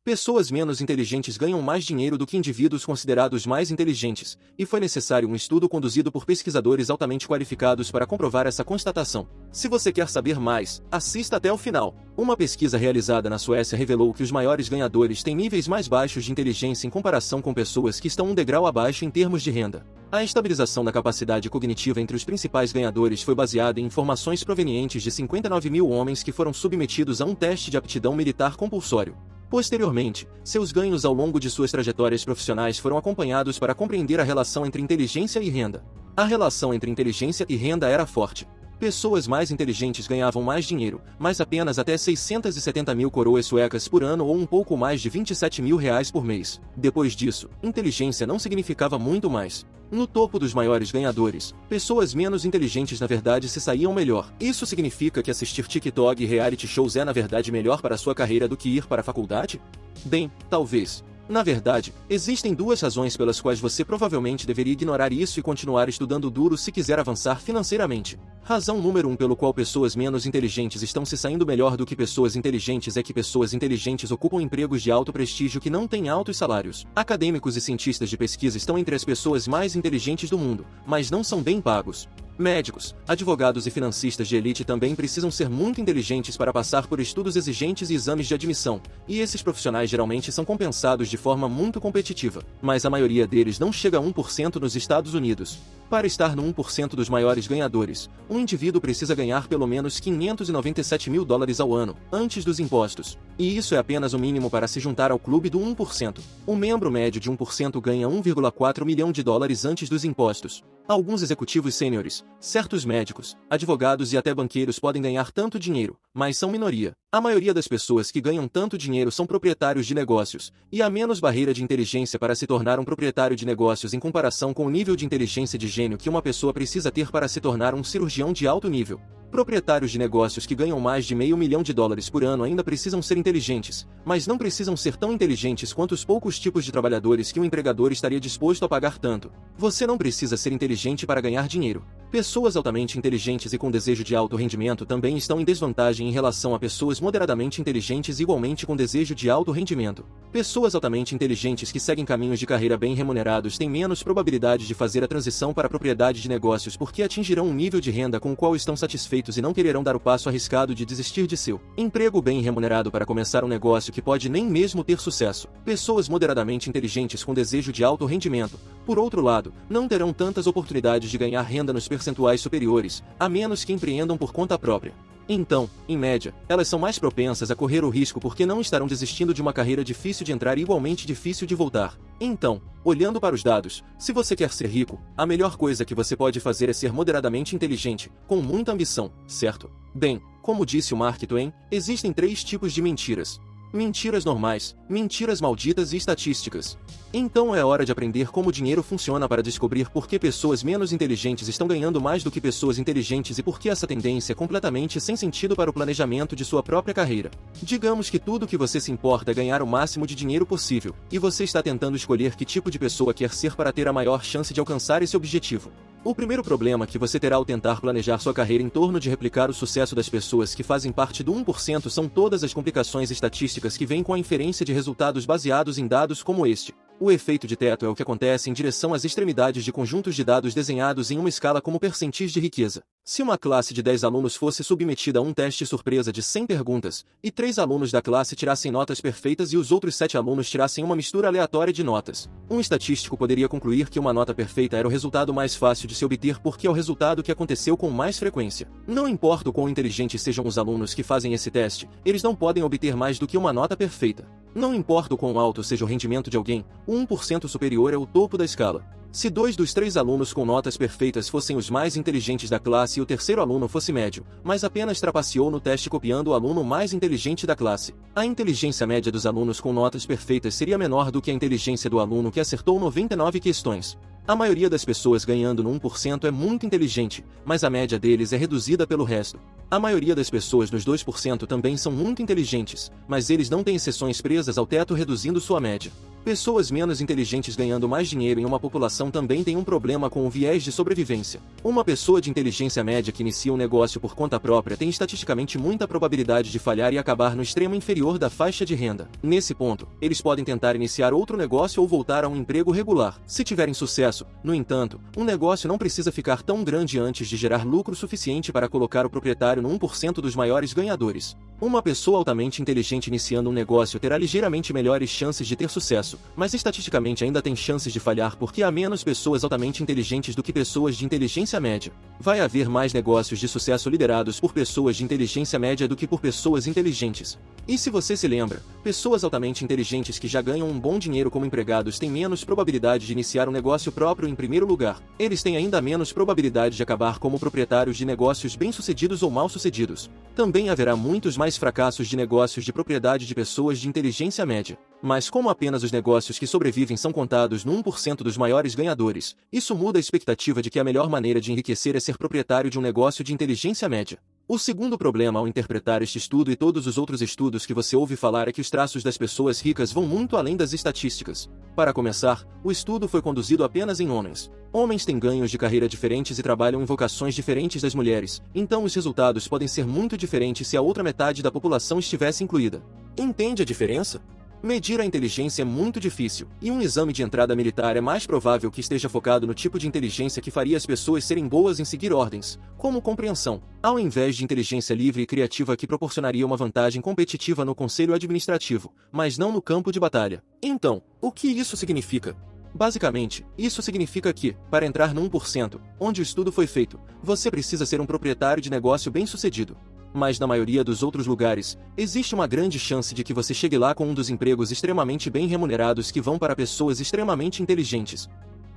Pessoas menos inteligentes ganham mais dinheiro do que indivíduos considerados mais inteligentes, e foi necessário um estudo conduzido por pesquisadores altamente qualificados para comprovar essa constatação. Se você quer saber mais, assista até o final. Uma pesquisa realizada na Suécia revelou que os maiores ganhadores têm níveis mais baixos de inteligência em comparação com pessoas que estão um degrau abaixo em termos de renda. A estabilização da capacidade cognitiva entre os principais ganhadores foi baseada em informações provenientes de 59 mil homens que foram submetidos a um teste de aptidão militar compulsório. Posteriormente, seus ganhos ao longo de suas trajetórias profissionais foram acompanhados para compreender a relação entre inteligência e renda. A relação entre inteligência e renda era forte. Pessoas mais inteligentes ganhavam mais dinheiro, mas apenas até 670 mil coroas suecas por ano ou um pouco mais de 27 mil reais por mês. Depois disso, inteligência não significava muito mais. No topo dos maiores ganhadores, pessoas menos inteligentes na verdade se saíam melhor. Isso significa que assistir TikTok e reality shows é na verdade melhor para sua carreira do que ir para a faculdade? Bem, talvez. Na verdade, existem duas razões pelas quais você provavelmente deveria ignorar isso e continuar estudando duro se quiser avançar financeiramente. Razão número 1 pelo qual pessoas menos inteligentes estão se saindo melhor do que pessoas inteligentes é que pessoas inteligentes ocupam empregos de alto prestígio que não têm altos salários. Acadêmicos e cientistas de pesquisa estão entre as pessoas mais inteligentes do mundo, mas não são bem pagos. Médicos, advogados e financistas de elite também precisam ser muito inteligentes para passar por estudos exigentes e exames de admissão, e esses profissionais geralmente são compensados de forma muito competitiva, mas a maioria deles não chega a 1% nos Estados Unidos. Para estar no 1% dos maiores ganhadores, um indivíduo precisa ganhar pelo menos 597 mil dólares ao ano, antes dos impostos. E isso é apenas o mínimo para se juntar ao clube do 1%. Um membro médio de 1% ganha 1,4 milhão de dólares antes dos impostos. Alguns executivos sêniores, certos médicos, advogados e até banqueiros podem ganhar tanto dinheiro, mas são minoria. A maioria das pessoas que ganham tanto dinheiro são proprietários de negócios, e há menos barreira de inteligência para se tornar um proprietário de negócios em comparação com o nível de inteligência de gênio que uma pessoa precisa ter para se tornar um cirurgião de alto nível. Proprietários de negócios que ganham mais de $500 mil por ano ainda precisam ser inteligentes, mas não precisam ser tão inteligentes quanto os poucos tipos de trabalhadores que um empregador estaria disposto a pagar tanto. Você não precisa ser inteligente para ganhar dinheiro. Pessoas altamente inteligentes e com desejo de alto rendimento também estão em desvantagem em relação a pessoas moderadamente inteligentes igualmente com desejo de alto rendimento. Pessoas altamente inteligentes que seguem caminhos de carreira bem remunerados têm menos probabilidade de fazer a transição para a propriedade de negócios porque atingirão um nível de renda com o qual estão satisfeitos e não quererão dar o passo arriscado de desistir de seu emprego bem remunerado para começar um negócio que pode nem mesmo ter sucesso. Pessoas moderadamente inteligentes com desejo de alto rendimento, por outro lado, não terão tantas oportunidades de ganhar renda nos percentuais superiores, a menos que empreendam por conta própria. Então, em média, elas são mais propensas a correr o risco porque não estarão desistindo de uma carreira difícil de entrar e igualmente difícil de voltar. Então, olhando para os dados, se você quer ser rico, a melhor coisa que você pode fazer é ser moderadamente inteligente, com muita ambição, certo? Bem, como disse o Mark Twain, existem 3 tipos de mentiras. Mentiras normais, mentiras malditas e estatísticas. Então é hora de aprender como o dinheiro funciona para descobrir por que pessoas menos inteligentes estão ganhando mais do que pessoas inteligentes e por que essa tendência é completamente sem sentido para o planejamento de sua própria carreira. Digamos que tudo o que você se importa é ganhar o máximo de dinheiro possível, e você está tentando escolher que tipo de pessoa quer ser para ter a maior chance de alcançar esse objetivo. O primeiro problema que você terá ao tentar planejar sua carreira em torno de replicar o sucesso das pessoas que fazem parte do 1% são todas as complicações estatísticas que vêm com a inferência de resultados baseados em dados como este. O efeito de teto é o que acontece em direção às extremidades de conjuntos de dados desenhados em uma escala como percentis de riqueza. Se uma classe de 10 alunos fosse submetida a um teste surpresa de 100 perguntas, e 3 alunos da classe tirassem notas perfeitas e os outros 7 alunos tirassem uma mistura aleatória de notas, um estatístico poderia concluir que uma nota perfeita era o resultado mais fácil de se obter porque é o resultado que aconteceu com mais frequência. Não importa o quão inteligentes sejam os alunos que fazem esse teste, eles não podem obter mais do que uma nota perfeita. Não importa o quão alto seja o rendimento de alguém, o 1% superior é o topo da escala. Se 2 dos 3 alunos com notas perfeitas fossem os mais inteligentes da classe e o terceiro aluno fosse médio, mas apenas trapaceou no teste copiando o aluno mais inteligente da classe, a inteligência média dos alunos com notas perfeitas seria menor do que a inteligência do aluno que acertou 99 questões. A maioria das pessoas ganhando no 1% é muito inteligente, mas a média deles é reduzida pelo resto. A maioria das pessoas nos 2% também são muito inteligentes, mas eles não têm exceções presas ao teto reduzindo sua média. Pessoas menos inteligentes ganhando mais dinheiro em uma população também tem um problema com o viés de sobrevivência. Uma pessoa de inteligência média que inicia um negócio por conta própria tem estatisticamente muita probabilidade de falhar e acabar no extremo inferior da faixa de renda. Nesse ponto, eles podem tentar iniciar outro negócio ou voltar a um emprego regular. Se tiverem sucesso, no entanto, um negócio não precisa ficar tão grande antes de gerar lucro suficiente para colocar o proprietário no 1% dos maiores ganhadores. Uma pessoa altamente inteligente iniciando um negócio terá ligeiramente melhores chances de ter sucesso, mas estatisticamente ainda tem chances de falhar porque há menos pessoas altamente inteligentes do que pessoas de inteligência média. Vai haver mais negócios de sucesso liderados por pessoas de inteligência média do que por pessoas inteligentes. E se você se lembra, pessoas altamente inteligentes que já ganham um bom dinheiro como empregados têm menos probabilidade de iniciar um negócio próprio em primeiro lugar. Eles têm ainda menos probabilidade de acabar como proprietários de negócios bem-sucedidos ou mal-sucedidos. Também haverá muitos mais fracassos de negócios de propriedade de pessoas de inteligência média. Mas como apenas os negócios que sobrevivem são contados no 1% dos maiores ganhadores, isso muda a expectativa de que a melhor maneira de enriquecer é ser proprietário de um negócio de inteligência média. O segundo problema ao interpretar este estudo e todos os outros estudos que você ouve falar é que os traços das pessoas ricas vão muito além das estatísticas. Para começar, o estudo foi conduzido apenas em homens. Homens têm ganhos de carreira diferentes e trabalham em vocações diferentes das mulheres, então os resultados podem ser muito diferentes se a outra metade da população estivesse incluída. Entende a diferença? Medir a inteligência é muito difícil, e um exame de entrada militar é mais provável que esteja focado no tipo de inteligência que faria as pessoas serem boas em seguir ordens, como compreensão, ao invés de inteligência livre e criativa que proporcionaria uma vantagem competitiva no conselho administrativo, mas não no campo de batalha. Então, o que isso significa? Basicamente, isso significa que, para entrar no 1%, onde o estudo foi feito, você precisa ser um proprietário de negócio bem-sucedido. Mas na maioria dos outros lugares, existe uma grande chance de que você chegue lá com um dos empregos extremamente bem remunerados que vão para pessoas extremamente inteligentes.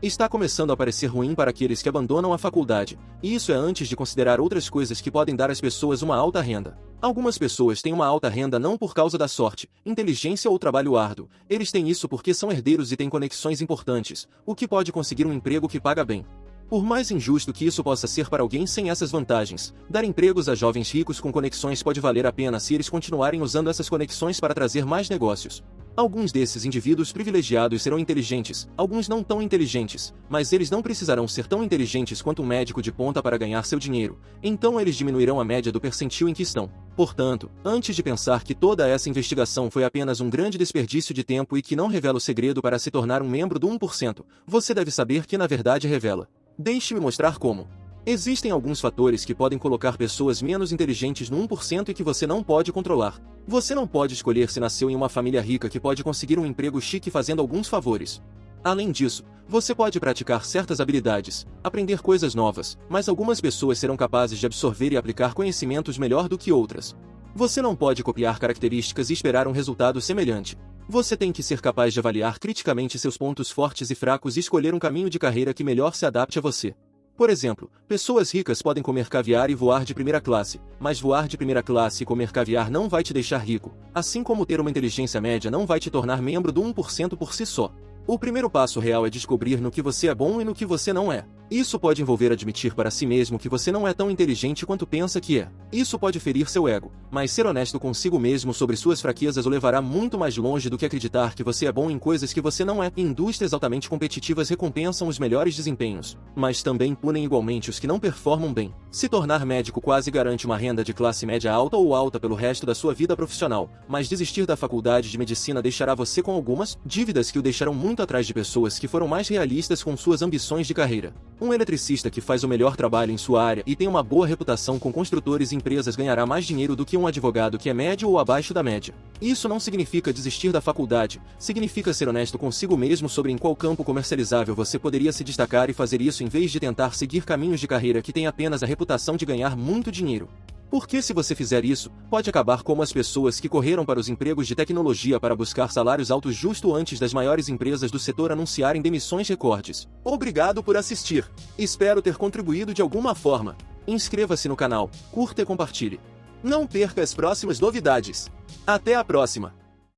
Está começando a parecer ruim para aqueles que abandonam a faculdade, e isso é antes de considerar outras coisas que podem dar às pessoas uma alta renda. Algumas pessoas têm uma alta renda não por causa da sorte, inteligência ou trabalho árduo, eles têm isso porque são herdeiros e têm conexões importantes, o que pode conseguir um emprego que paga bem. Por mais injusto que isso possa ser para alguém sem essas vantagens, dar empregos a jovens ricos com conexões pode valer a pena se eles continuarem usando essas conexões para trazer mais negócios. Alguns desses indivíduos privilegiados serão inteligentes, alguns não tão inteligentes, mas eles não precisarão ser tão inteligentes quanto um médico de ponta para ganhar seu dinheiro, então eles diminuirão a média do percentil em que estão. Portanto, antes de pensar que toda essa investigação foi apenas um grande desperdício de tempo e que não revela o segredo para se tornar um membro do 1%, você deve saber que na verdade revela. Deixe-me mostrar como. Existem alguns fatores que podem colocar pessoas menos inteligentes no 1% e que você não pode controlar. Você não pode escolher se nasceu em uma família rica que pode conseguir um emprego chique fazendo alguns favores. Além disso, você pode praticar certas habilidades, aprender coisas novas, mas algumas pessoas serão capazes de absorver e aplicar conhecimentos melhor do que outras. Você não pode copiar características e esperar um resultado semelhante. Você tem que ser capaz de avaliar criticamente seus pontos fortes e fracos e escolher um caminho de carreira que melhor se adapte a você. Por exemplo, pessoas ricas podem comer caviar e voar de primeira classe, mas voar de primeira classe e comer caviar não vai te deixar rico, assim como ter uma inteligência média não vai te tornar membro do 1% por si só. O primeiro passo real é descobrir no que você é bom e no que você não é. Isso pode envolver admitir para si mesmo que você não é tão inteligente quanto pensa que é. Isso pode ferir seu ego, mas ser honesto consigo mesmo sobre suas fraquezas o levará muito mais longe do que acreditar que você é bom em coisas que você não é. Indústrias altamente competitivas recompensam os melhores desempenhos, mas também punem igualmente os que não performam bem. Se tornar médico quase garante uma renda de classe média alta ou alta pelo resto da sua vida profissional, mas desistir da faculdade de medicina deixará você com algumas dívidas que o deixarão muito atrás de pessoas que foram mais realistas com suas ambições de carreira. Um eletricista que faz o melhor trabalho em sua área e tem uma boa reputação com construtores e empresas ganhará mais dinheiro do que um advogado que é médio ou abaixo da média. Isso não significa desistir da faculdade, significa ser honesto consigo mesmo sobre em qual campo comercializável você poderia se destacar e fazer isso em vez de tentar seguir caminhos de carreira que têm apenas a reputação de ganhar muito dinheiro. Porque se você fizer isso, pode acabar como as pessoas que correram para os empregos de tecnologia para buscar salários altos justo antes das maiores empresas do setor anunciarem demissões recordes. Obrigado por assistir. Espero ter contribuído de alguma forma. Inscreva-se no canal, curta e compartilhe. Não perca as próximas novidades. Até a próxima!